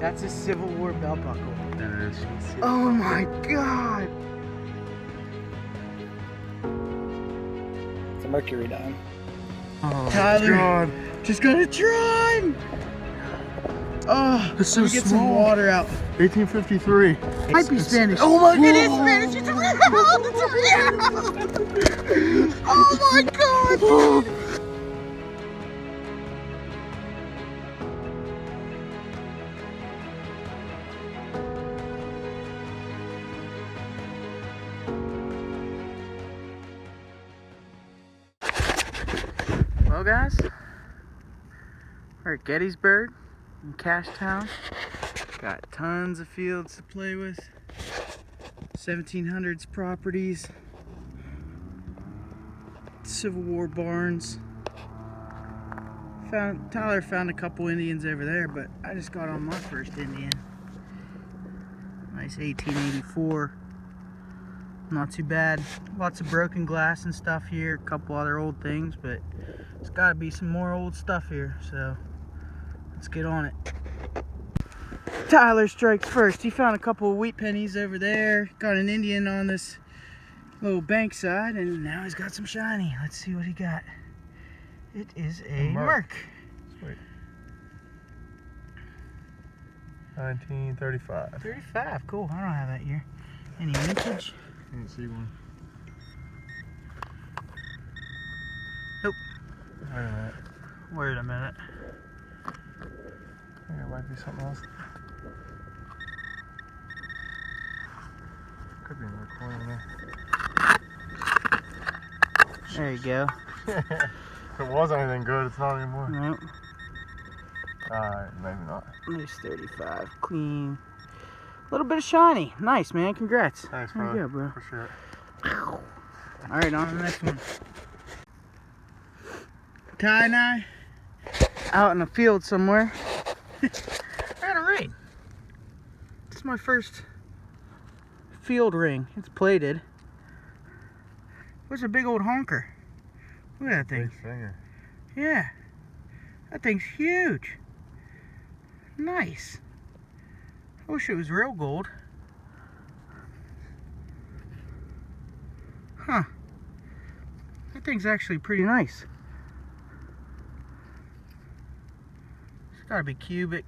That's a Civil War belt buckle. That is. Oh my God! It's a mercury dime. Oh, Tyler, God. just gonna try him. Oh, It's so let me get some small. water out. 1853. Might be Spanish. Oh my God! It is Spanish. It's oh my God! Dude. Well, guys, we're at Gettysburg in Cashtown. Got tons of fields to play with. 1700s properties. Civil War barns. Tyler found a couple Indians over there, but I just got on my first Indian. Nice 1884. Not too bad. Lots of broken glass and stuff here. A couple other old things, but there's got to be some more old stuff here. So let's get on it. Tyler strikes first. He found a couple of wheat pennies over there. Got an Indian on this little bank side, and now he's got some shiny. Let's see what he got. It is a Merc. Sweet. 1935. 35. Cool. I don't have that year. Any vintage? Can't see one. Nope. Wait a minute. Wait a minute. I think it might be something else. Could be another coin in there. There you go. If it was anything good, it's not anymore. Nope. Alright, maybe not. There's 35. Clean. A little bit of shiny. Nice, man. Congrats. Thanks, There bro. you go, bro. Appreciate it. Alright, on to the next one. Ty and I, out in the field somewhere. I got a ring. It's my first field ring. It's plated. What's a big old honker? Look at that thing. Big finger. Yeah. That thing's huge. Nice. I wish it was real gold. Huh. That thing's actually pretty nice. It's gotta be cubic.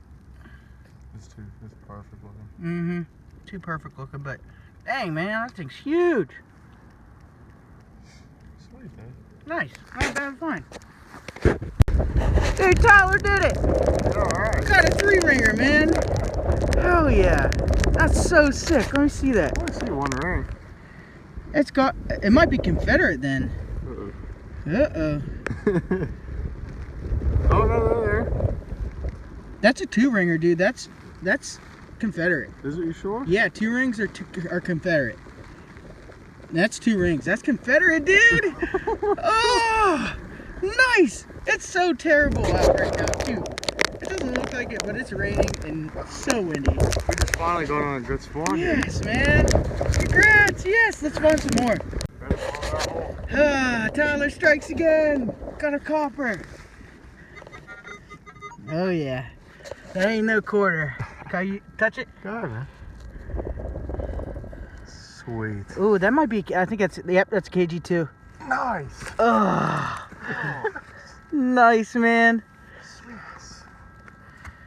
It's perfect looking. Mm-hmm. Too perfect looking, but dang, man, that thing's huge. Sweet, man. Nice. Not bad, fine. Dude, Tyler did it! Alright. Got a 3-ringer, man. Hell yeah. That's so sick. Let me see that. I only see one ring. It's got, it might be Confederate then. Uh-oh. Oh, no, there. That's a 2-ringer, dude. That's Confederate. Is it, you sure? Yeah, 2 rings are Confederate. That's 2 rings. That's Confederate, dude. Oh, nice. It's so terrible out right now, too. It doesn't look like it, but it's raining and so windy. We just finally got on a good spawn here. Yes, man. Congrats. Yes, let's find some more. Ah, Tyler strikes again. Got a copper. Oh, yeah. That ain't no quarter. Can you touch it? Go ahead, man. Sweet. Ooh, that might be, I think that's, yep, that's KG2. Nice. Oh, nice, man. Sweet.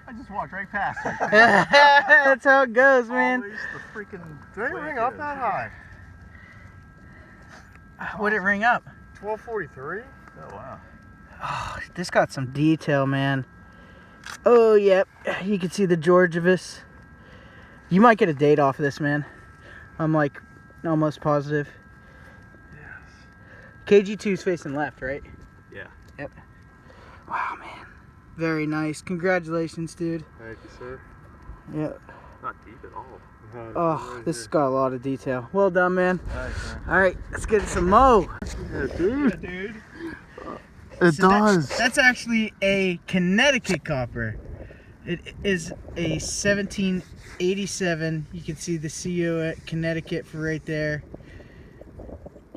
I just walked right past it. That's how it goes, man. Always the freaking... Did it ring up that high? Would it ring up? 1243? Oh, wow. Oh, this got some detail, man. Oh, yep. You can see the Georgievus. You might get a date off of this, man. I'm like almost positive. Yes. KG2's facing left, right? Yeah. Yep. Wow, man. Very nice. Congratulations, dude. Thank you, sir. Yep. Not deep at all. Oh, this has got a lot of detail. Well done, man. Nice, man. All right, let's get some mo. Yeah, dude. Yeah, dude. It So does. That's actually a Connecticut copper. It is a 1787. You can see the CO at Connecticut for right there.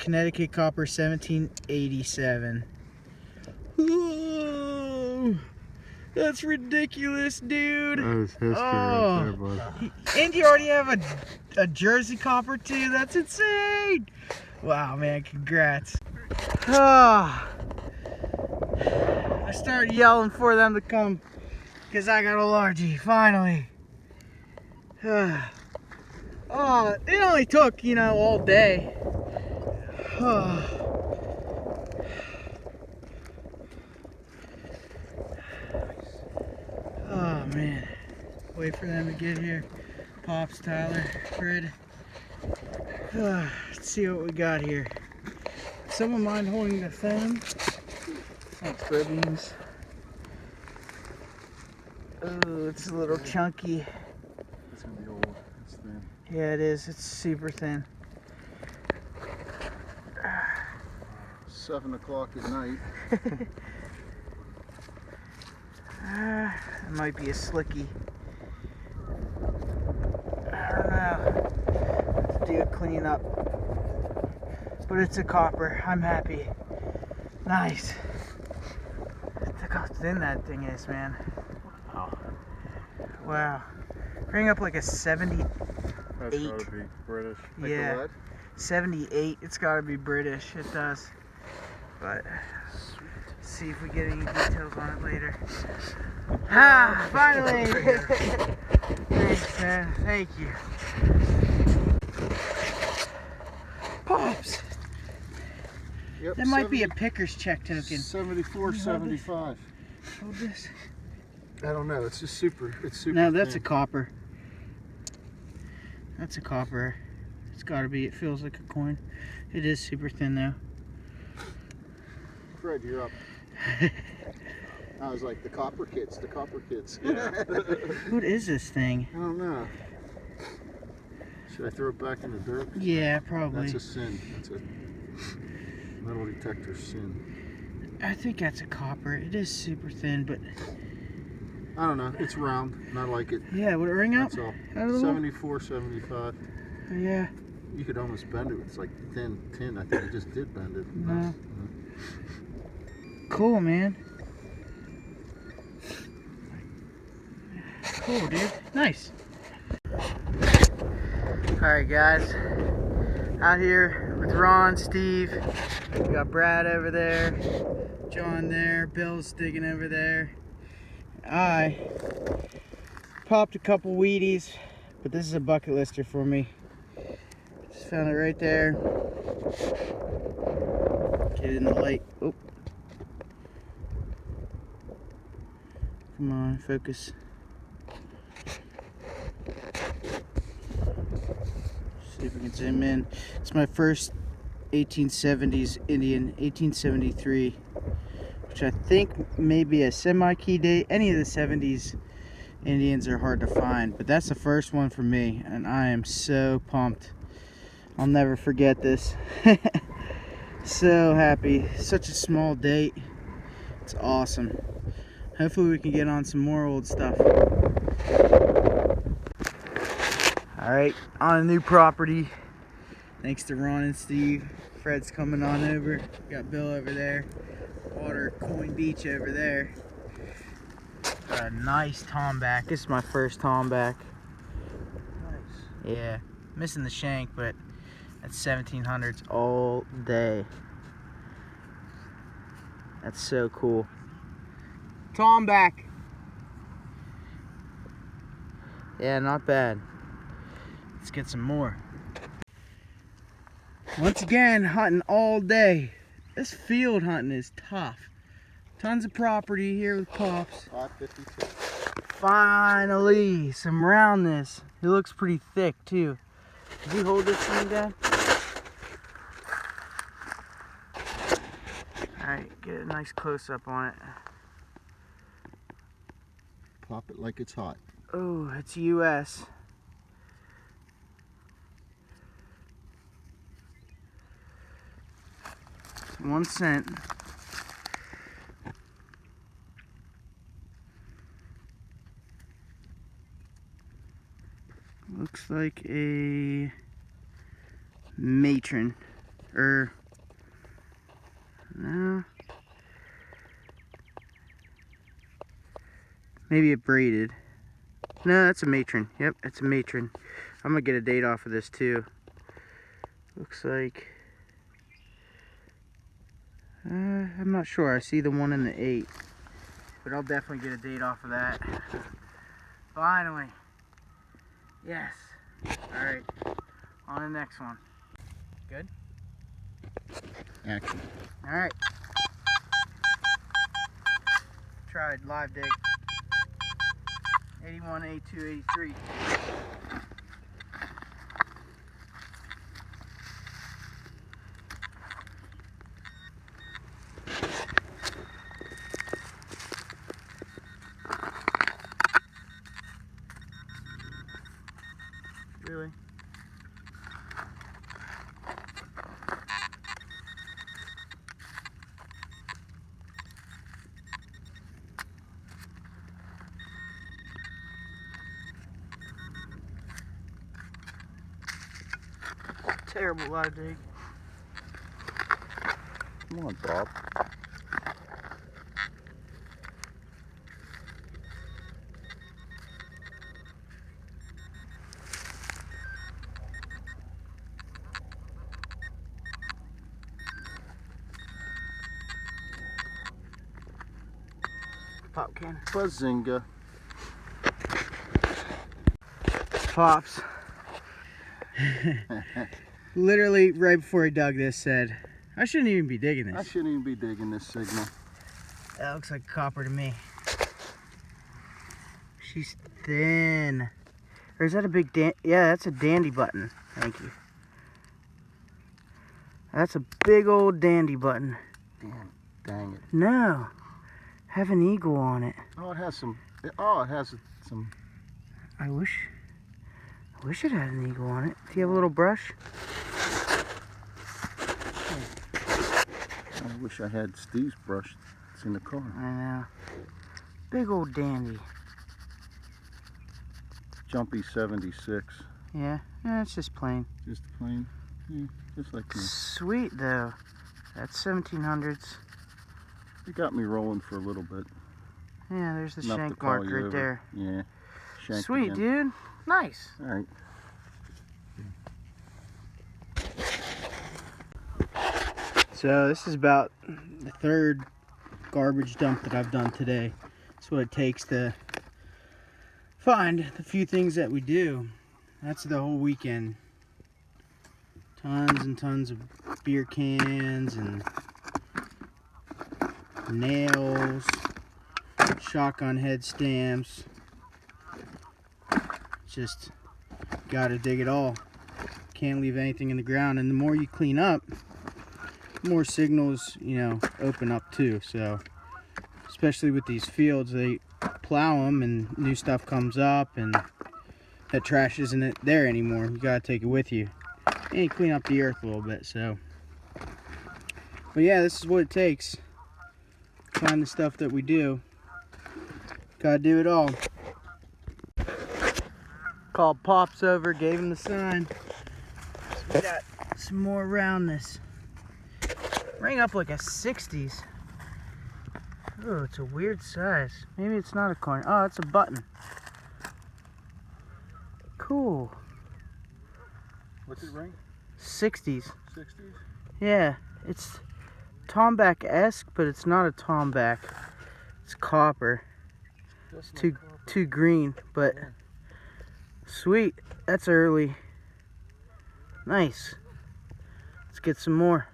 Connecticut copper 1787. Ooh. That's ridiculous, dude. That is history right there, bud. And you already have a Jersey copper too. That's insane. Wow, man, congrats. Oh, I started yelling for them to come because I got a largie, finally. Oh, it only took, you know, all day. Oh man, wait for them to get here. Pops, Tyler, Fred. Let's see what we got here. Someone mind holding the phone? Thanks, Beans. Oh, it's a little chunky. It's gonna be old. It's thin. Yeah, it is. It's super thin. 7 o'clock at night. It might be a slicky. I don't know. Have to do a cleanup. But it's a copper. I'm happy. Nice. Look how thin that thing is, man. Wow. Bring up like a 78. That's gotta be British. Like Yeah. 78. It's gotta be British. It does. But see if we get any details on it later. Ah, finally! Thanks, man. Thank you. Pops! Yep, That might be a picker's check token. 74, 75. Hold this. I don't know. It's just super. It's super. No, that's thin. a copper. That's a copper. It's gotta be. It feels like a coin. It is super thin though. Fred, you're up. I was like, the copper kids, the copper kids. Yeah. What is this thing? I don't know. Should I throw it back in the dirt? Yeah, probably. That's a sin. That's a metal detector sin. I think that's a copper. It is super thin, but I don't know. It's round, and I like it. yeah, would it ring out? That's all. Out of the wall? 74, 75. Yeah. You could almost bend it. It's like thin tin. I think it just did bend it. No. Cool, man. Cool, dude. Nice. Alright, guys. Out here with Ron, Steve. We got Brad over there. John there. Bill's digging over there. I popped a couple Wheaties, but this is a bucket lister for me. Just found it right there. Get it in the light. Oh. Come on, focus. See if we can zoom in. It's my first 1870s Indian, 1873, which I think may be a semi-key date. Any of the 70s Indians are hard to find, but that's the first one for me, and I am so pumped. I'll never forget this. So happy. Such a small date. It's awesome. Hopefully we can get on some more old stuff. Alright, on a new property. Thanks to Ron and Steve. Fred's coming on over. Got Bill over there. Water Coin Beach over there. Got a nice tomback. This is my first tomback. Nice. Yeah, missing the shank, but that's 1700s all day. That's so cool. Tomback. Yeah, not bad. Let's get some more. Once again, hunting all day. This field hunting is tough. Tons of property here with Pops. 552. Finally, some roundness. It looks pretty thick too. Did you hold this thing, Dad? Alright, get a nice close up on it. Pop it like it's hot. Oh, it's US. $0.01. Looks like a matron. No. Maybe it braided. No, that's a matron. Yep, it's a matron. I'm gonna get a date off of this too. Looks like, I'm not sure. I see the 1 and the 8, but I'll definitely get a date off of that. Finally, yes. All right, on the next one. Good. Action. All right. Tried live dig. 81, 82, 83. Really? Terrible live dig. Come on, Bob. Pop can. Bazinga. Pops. Literally right before he dug this said, I shouldn't even be digging I this. shouldn't even be digging this signal. That looks like copper to me. She's thin. Or is that a big yeah, that's a dandy button. Thank you. That's a big old dandy button. Damn, dang it. No. Have an eagle on it. Oh, it has some. Oh, it has some. I wish it had an eagle on it. Do you have a little brush? I wish I had Steve's brush. It's in the car. I know. Big old dandy. Jumpy 76. Yeah, it's just plain. Just plain. Yeah, just like me. Sweet though. That's 1700s. It got me rolling for a little bit. Yeah, there's the Enough to shank call mark you right over. there. Yeah. Shank Sweet, again. dude. Nice. All right. So this is about the third garbage dump that I've done today. That's what it takes to find the few things that we do. That's the whole weekend. Tons and tons of beer cans and nails, shotgun head stamps. Just gotta dig it all. Can't leave anything in the ground, and the more you clean up, the more signals, open up too. So especially with these fields, they plow them and new stuff comes up, and that trash isn't there anymore. You gotta take it with you, and you clean up the earth a little bit. So, but yeah, this is what it takes. Find the stuff that we do. Gotta do it all. Called Pops over, gave him the sign. So we got some more around this. Rang up like a 60s. Oh, it's a weird size. Maybe it's not a coin. Oh, it's a button. Cool. What's it ring? 60s. 60s? Yeah, it's Tomback-esque, but it's not a Tomback. It's copper. That's not copper. Too green, but sweet. That's early. Nice. Let's get some more.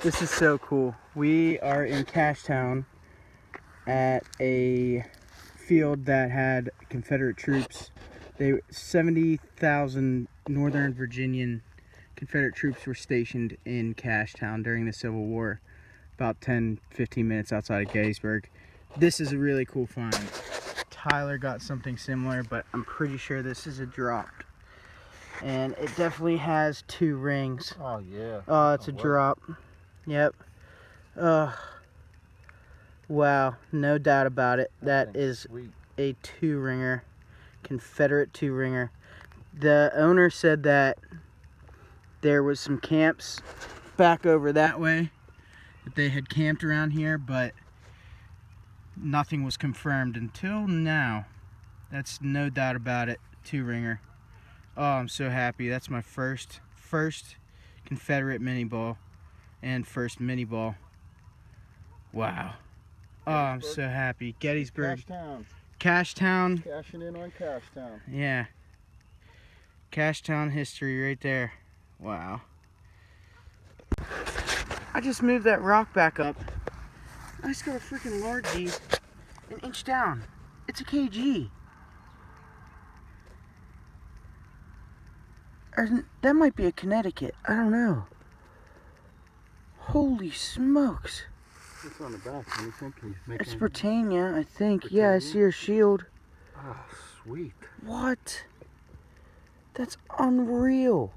This is so cool. We are in Cashtown at a field that had Confederate troops. 70,000 Northern Virginian Confederate troops were stationed in Cashtown during the Civil War, about 10-15 minutes outside of Gettysburg. This is a really cool find. Tyler got something similar, but I'm pretty sure this is a dropped. And it definitely has 2 rings. Oh, yeah. Oh, it's a drop. Yep. Wow, no doubt about it. That is sweet. A 2-ringer, Confederate 2-ringer. The owner said that there was some camps back over that way, that they had camped around here, but nothing was confirmed until now. That's no doubt about it. 2-ringer. Oh, I'm so happy. That's my first Confederate mini ball and first mini ball. Wow. Oh, I'm so happy. Gettysburg. Cashtown. Cashtown. Cashing in on Cashtown. Yeah. Cashtown history right there. Wow. I just moved that rock back up. I just got a freaking largie an inch down. It's a KG. Or that might be a Connecticut. I don't know. Holy smokes. What's on the back? What do you think? He's making... It's Britannia, I think. Yeah, I see her shield. Oh, sweet. What? That's unreal.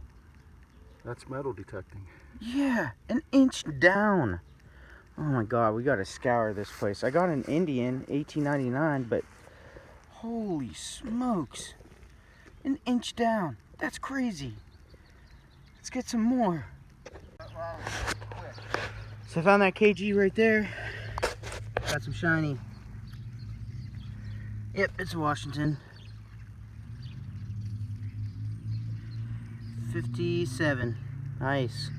That's metal detecting. Yeah, an inch down. Oh my god, we gotta scour this place. I got an Indian, 1899, but holy smokes. An inch down. That's crazy. Let's get some more. So I found that KG right there. Got some shiny. Yep, it's a Washington. 57. Nice.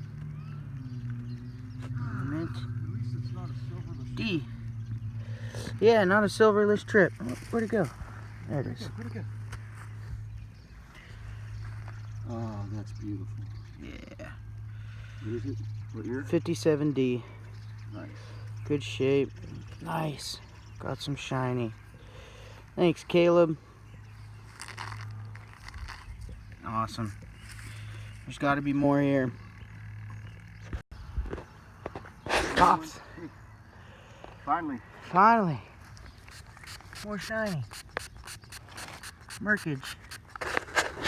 Mint. At least it's not a silverless D. Yeah, not a silverless trip. Where'd it go? There it is. Where'd it go? Oh, that's beautiful. Yeah. What is it? What year? 57D. Nice. Good shape. Nice. Got some shiny. Thanks, Caleb. Awesome. There's got to be more here. Pops. Finally. Finally. More shiny. Merkage.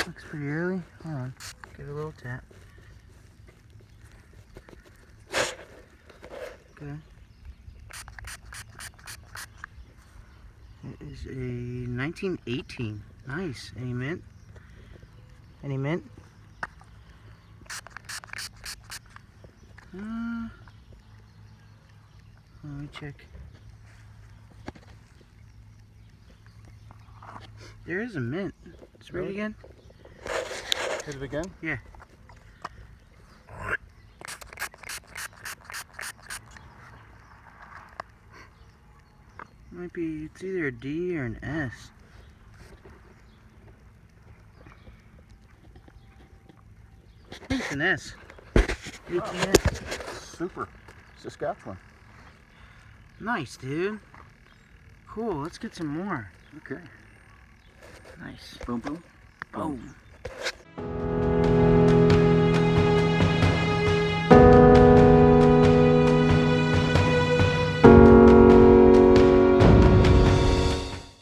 Looks pretty early. Hold on. Give it a little tap. Okay. It is a 1918. Nice. Any mint? Any mint? Let me check. There is a mint. Let's read it again. Hit it again? Yeah. Might be, it's either a D or an S. I think it's an S. 18S. Super. Saskatchewan. Nice, dude. Cool, let's get some more. Okay. Nice. Boom, boom. Boom.